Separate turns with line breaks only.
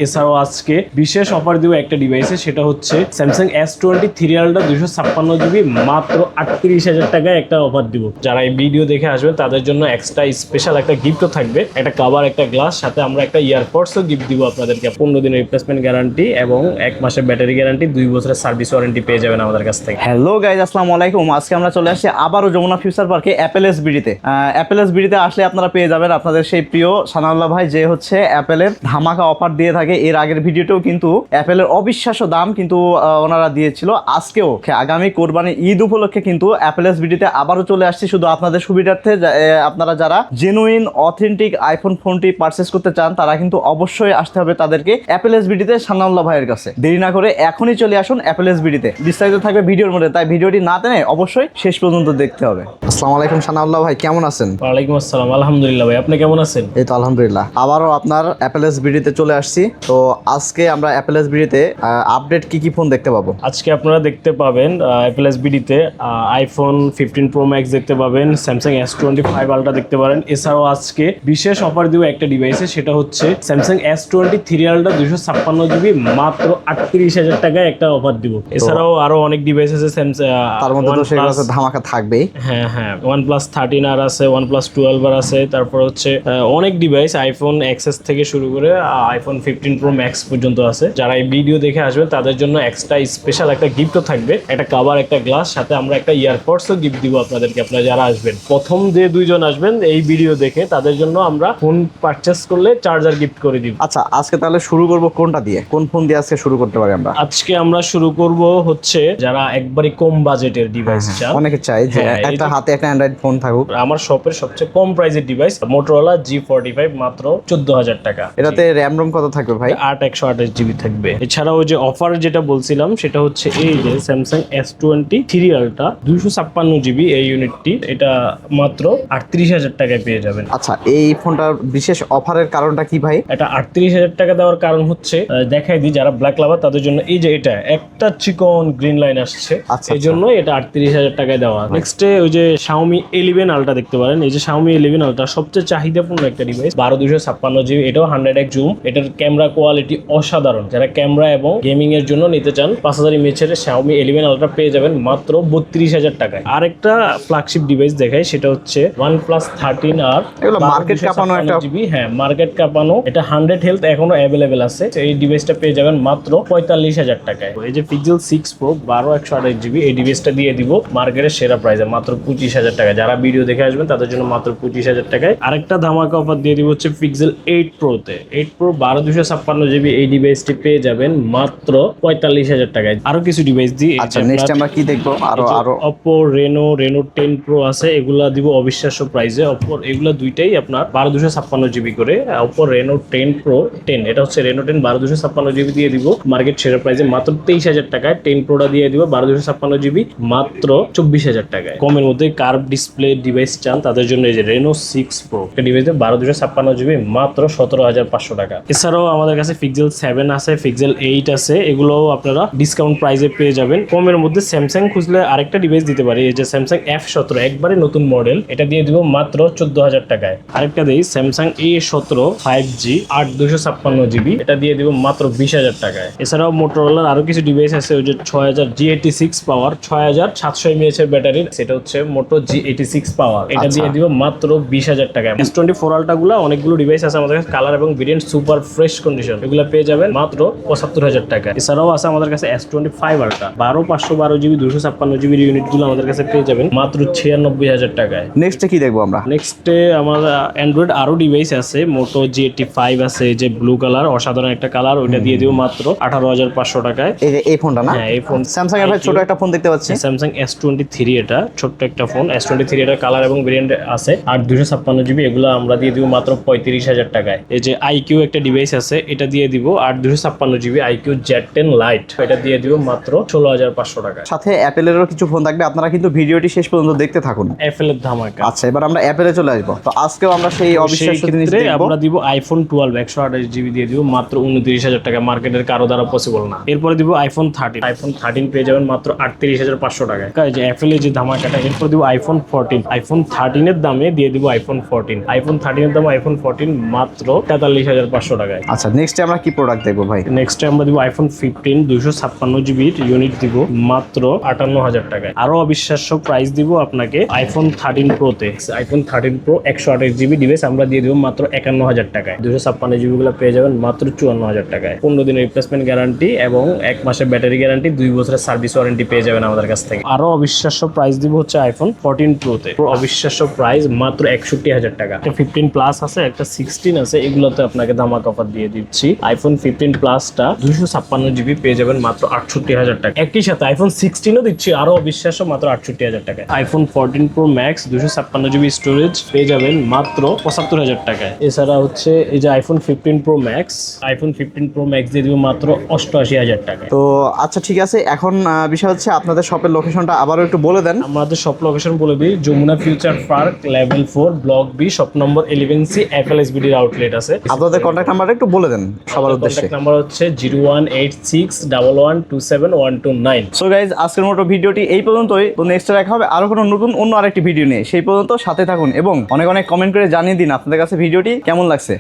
এছাড়াও আজকে বিশেষ অফার দিব একটা ডিভাইসে, সেটা হচ্ছে স্যামসাং S20 3 আলট্রা 256GB মাত্র 38,000 টাকায় একটা অফার দিব। যারা এই ভিডিও দেখে আসবে তাদের জন্য এক্সট্রা স্পেশাল একটা গিফটও থাকবে, একটা কভার, একটা গ্লাস, সাথে আমরা একটা ইয়ারপডসও গিফট দিব আপনাদেরকে। 15 দিনের রিপ্লেসমেন্ট গ্যারান্টি এবং 1 মাসের ব্যাটারি গ্যারান্টি, 2 বছরের সার্ভিস ওয়ারেন্টি পেয়ে যাবেন আমাদের কাছ থেকে।
হ্যালো গাইজ, আসসালামু আলাইকুম। আজকে আমরা চলে আসছি আবারও যমুনা ফিউচার পার্কে অ্যাপেল এসবিডিতে। অ্যাপেল এসবিডিতে আসলে আপনারা পেয়ে যাবেন আপনাদের সেই প্রিয় সানাউল্লাহ ভাই, যে হচ্ছে অ্যাপেলের ধামাকা অফার দিয়ে থাকে। এর আগের ভিডিওতেও কিন্তু অ্যাপেলের অবিশ্বাস্য দাম কিন্তু ওনারা দিয়েছিল। আজকেও আগামী কোরবানি ঈদ উপলক্ষে কিন্তু অ্যাপেল এসবিডিতে আবারও চলে আসছি শুধু আপনাদের সুবিধার্থে। আপনারা যারা জেনুইন অথেন্টিক আইফোন ফোনটি পারচেস করতে চান তারা কিন্তু অবশ্যই আসতে হবে তাদেরকে অ্যাপেল এসবিডিতে সানাউল্লাহ ভাইয়ের কাছে। দেরি না করে এখনই চলে আসুন অ্যাপেল এসবিডিতে। বিস্তারিত থাকবে ভিডিওর মধ্যে, তাই ভিডিওটি না টেনে অবশ্যই শেষ পর্যন্ত দেখতে হবে। আসসালামু আলাইকুম সানাউল্লাহ ভাই, কেমন আছেন?
ওয়ালাইকুম আসসালাম, আলহামদুলিল্লাহ ভাই, আপনি কেমন আছেন?
এই তো আলহামদুলিল্লাহ, আবারও আপনার অ্যাপেল এসবিডিতে চলে আসছি। তো আজকে আমরা অ্যাপেল এসবিডিতে আপডেট কি ফোন দেখতে পাবো?
আজকে আপনারা দেখতে পাবেন অ্যাপেল এসবিডিতে আইফোন 15 প্রো ম্যাক্স দেখতে পাবেন, স্যামসাং S25 আলট্রা দেখতে পারেন। এছাড়াও আজকে বিশেষ অফার দিব একটা ডিভাইসে, সেটা হচ্ছে স্যামসাং S20 3 আলট্রা 256GB মাত্র 38,000 টাকায় একটা অফার দিব। এছাড়াও আরো অনেক ডিভাইস আছে স্যামসাং,
তার মধ্যে তো সেগুলো ধামাকা থাকবেই।
হ্যাঁ, OnePlus 13 আর আছে, OnePlus 12 আর আছে, তারপর হচ্ছে অনেক ডিভাইস, আইফোন XS থেকে শুরু করে আইফোন 15 প্রো ম্যাক্স পর্যন্ত আছে। যারা এই ভিডিও দেখে আসবেন তাদের জন্য এক্সট্রা স্পেশাল একটা গিফটও থাকবে, একটা কভার, একটা গ্লাস, সাথে আমরা একটা ইয়ারপডসও গিফট দিব আপনাদেরকে। আপনারা যারা আসবেন, প্রথম যে 2 জন আসবেন এই ভিডিও দেখে, তাদের জন্য আমরা ফোন পারচেস করলে চার্জার গিফট করে দিব।
আচ্ছা, আজকে তাহলে শুরু করব কোনটা দিয়ে? কোন ফোন দিয়ে আজকে শুরু করতে পারি আমরা?
আজকে আমরা শুরু করব হচ্ছে যারা একবারে কম বাজেটের ডিভাইস চান।
অনেকে চাই যে একটা হাতে একটা অ্যান্ড্রয়েড ফোন থাকুক।
আমার শপের সবচেয়ে কম প্রাইসের ডিভাইস Motorola G45 মাত্র 14,000 টাকা।
এটাতে র্যাম রোম কত থাকবে ভাই?
128GB থাকবে। এছাড়াও যে অফার যেটা বলছিলাম সেটা হচ্ছে এই যে স্যামসাং S20 3 আলট্রা 256GB এই ইউনিটটি, এটা মাত্র 38,000 টাকায় পেয়ে যাবেন।
আচ্ছা, এই ফোনটার বিশেষ অফারের কারণটা কি ভাই?
এটা 38,000 টাকা দেওয়ার কারণ হচ্ছে, দেখাই দিই যারা ব্ল্যাক লাভার তাদের জন্য, এই যে এটা একটা চিকন গ্রিন লাইন আসছে, এই জন্য এটা 38,000 টাকায় দেওয়া। নেক্সটে ওই যে Xiaomi 11 আলট্রা দেখতে পারেন। এই যে Xiaomi 11 আলট্রা সবচেয়ে চাহিদাপূর্ণ একটা ডিভাইস, 12256GB, এটাও 100x জুম। এটার ক্যামেরা কোয়ালিটি অসাধারণ। যারা ক্যামেরা এবং গেমিং এর জন্য নিতে চান 5000 mAh এর Xiaomi 11 আলট্রা পেয়ে যাবেন মাত্র 32,000 টাকায়। আরেকটা ফ্ল্যাগশিপ ডিভাইস দেখাই, সেটা হচ্ছে OnePlus 13 আর,
এগুলো মার্কেট কাঁপানো একটা
GB। হ্যাঁ, মার্কেট কাঁপানো। এটা 100 হেলথ এখনো অ্যাভেলেবেল আছে। এই ডিভাইসটা পেয়ে যাবেন মাত্র 45,000 টাকায়। এই যে Pixel 6 Pro 12128GB, এই ডিভাইসটা দিয়ে দিব মার্কেটের সেরা প্রাইসে মাত্র 25,000 টাকা। যারা ভিডিও দেখে আসবেন তাদের জন্য মাত্র 25,000 টাকায়। আরেকটা ধামাকা অফার দিয়ে দিব হচ্ছে Pixel 8 Pro তে। 8 Pro 12256GB এই ডিভাইসটি পেয়ে যাবেন মাত্র 45,000 টাকায়। আরো কিছু ডিভাইস দিই।
আচ্ছা, নেক্সট আমরা কি দেখবো? আরো
Oppo Reno 10 Pro আছে, এগুলা দিব অবিশ্বাস্য প্রাইসে। Oppo এগুলা দুইটাই আপনার 12256GB করে। Oppo Reno 10 Pro 10, এটা হচ্ছে Reno 10 12256GB দিয়ে দিব মার্কেট সেরা প্রাইসে মাত্র 23,000 টাকায়। 10 Proটা দিয়ে দিব 12256GB মাত্র 24,000 টাকায়। কমের মধ্যে কার্ভ ডিসপ্লে ডিভাইস চান তাদের জন্য এই যে Reno 6 Pro, একটা ডিভাইস 12256GB মাত্র 17,500 টাকা। এছাড়াও আমাদের কাছে Pixel 7 আছে, Pixel 8 আছে, এগুলো আপনারা ডিসকাউন্ট প্রাইসে পেয়ে যাবেন। কমের মধ্যে স্যামসাং খুঁজলে আরেকটা ডিভাইস দিতে পারি, এই যে Samsung F17 একবারে নতুন মডেল, এটা দিয়ে দিব মাত্র 14,000 টাকায়। আরেকটা দেই Samsung A17 5G 8256GB, এটা দিয়ে দিব মাত্র 20,000 টাকায়। এছাড়াও Motorola আরো কিছু ডিভাইস আছে, ওই যে 6000 G86 পাওয়ার 6700 mAh এর ব্যাটারি, সেটা হচ্ছে Moto G86 পাওয়ার, এটা দিয়ে দিব মাত্র 20,000 টাকায়। S24 আলট্রা গুলা অনেকগুলো ডিভাইস আছে আমাদের কাছে, কালার এবং ভেরিয়েন্ট সুপার ফ্রেশ কন্ডিশন, এগুলো পেয়ে যাবেন মাত্র 75,000 টাকা। এছাড়াও আছে আমাদের কাছে S25 ultra 12512GB 256GB unit গুলো আমাদের কাছে পেয়ে যাবেন মাত্র 96,000 টাকায়।
নেক্সটে কি দেখবো আমরা?
নেক্সটে আমাদের অ্যান্ড্রয়েড আরো ডিভাইস আছে, Moto G85 আছে, যে ব্লু কালার, অসাধারণ একটা কালার, ওইটা দিয়ে দিব মাত্র 18,500 টাকায়।
এই ফোনটা না?
হ্যাঁ, এই ফোন
স্যামসাং এর ভাই ছোট একটা ফোন দেখতে পাচ্ছি,
Samsung S23, এটা ছোট্ট একটা ফোন। S23 এর কালার এবং ভেরিয়েন্ট আছে, আর 256GB, এগুলো আমরা দিয়ে দিব মাত্র 35,000 টাকায়। এই যে IQ একটা ডিভাইস আছে, এটা দিয়ে দিব 256GB IQ Z10 Lite, এটা দিয়ে দিব মাত্র 16,500 টাকা।
সাথে অ্যাপেলেরও কিছু ফোন থাকবে, আপনারা কিন্তু ভিডিওটি শেষ পর্যন্ত দেখতে থাকুন।
অ্যাপেলের ধামাকা।
আচ্ছা, এবার আমরা অ্যাপেলে চলে আসবো। তো আজকেও আমরা সেই অবিশ্বাস্য জিনিস দেখব।
আমরা দিব iPhone 12 128GB দিয়ে দিব মাত্র 29,000 টাকা, মার্কেটের কারো দ্বারা পসিবল না। এরপরে দিব iPhone 13 পেয়ে যাবেন মাত্র 38,500 টাকায়। যে অ্যাপেলের যে ধামাকাটা, এরপর দিব iPhone 14, iPhone 13 এর দামে দিয়ে দিব iPhone 14, iPhone 13 এর দাম iPhone 14 মাত্র 43,500 টাকায়।
আচ্ছা, আচ্ছা, নেক্সটে আমরা কি প্রোডাক্ট দেখবো ভাই?
নেক্সটে আমরা দিব আইফোন 15 256 জিবির ইউনিট দিব মাত্র 58,000 টাকায়। আরো অবিশ্বাস্য প্রাইস দিব আপনাকে আইফোন 13 প্রোতে। আইফোন 13 প্রো 128 জিবি ডিভাইস আমরা দিয়ে দিব মাত্র 51,000 টাকায়। 256 জিবি গুলো পেয়ে যাবেন মাত্র 54,000 টাকায়। 15 দিনের রিপ্লেসমেন্ট গ্যারান্টি এবং 1 মাসের ব্যাটারি গ্যারান্টি, 2 বছরের সার্ভিস ওয়ারেন্টি পেয়ে যাবেন আমাদের কাছ থেকে। আরো অবিশ্বাস্য প্রাইস দিব হচ্ছে আইফোন 14 প্রোতে। অবিশ্বাস্য প্রাইস মাত্র 61,000 টাকা। একটা 15 প্লাস আছে, একটা 16 আছে, এগুলোতে আপনাকে ধামাকা অফার দিয়ে দিচ্ছি। আইফোন 15 প্লাসটা 256 জিবি পেয়ে যাবেন মাত্র 68,000 টাকা। একই সাথে আইফোন 16ও দিচ্ছি আরো অবিশ্বাস্য মাত্র 68,000 টাকা। IPhone 14 pro max 256 GB storage পেয়ে যাবেন মাত্র 75,000 টাকায়। এছাড়া হচ্ছে এই যে আইফোন 15 প্রো ম্যাক্স দিয়ে দিব মাত্র 88,000 টাকা।
তো আচ্ছা ঠিক আছে, এখন বিষয় হচ্ছে আপনাদের শপের লোকেশনটা আবারও একটু বলে দেন।
আমাদের শপ লোকেশন বলে দিই, Jamuna future park level 4 block B shop number 11C FLSBD outlet আছে।
আপনাদের কন্ট্যাক্ট নাম্বারটা একটু বলে দেন সবার উদ্দেশ্যে।
কন্ট্যাক্ট নাম্বার হচ্ছে 018611272129।
সো গাইজ, আজকের মতো ভিডিওটি এই পর্যন্তই। তো নেক্সট দেখা হবে আরো কোনো নতুন অন্য আরেকটি ভিডিও নিয়ে। সেই পর্যন্ত সাথে থাকুন এবং অনেক অনেক কমেন্ট করে জানিয়ে দিন আপনাদের কাছে ভিডিওটি কেমন লাগছে।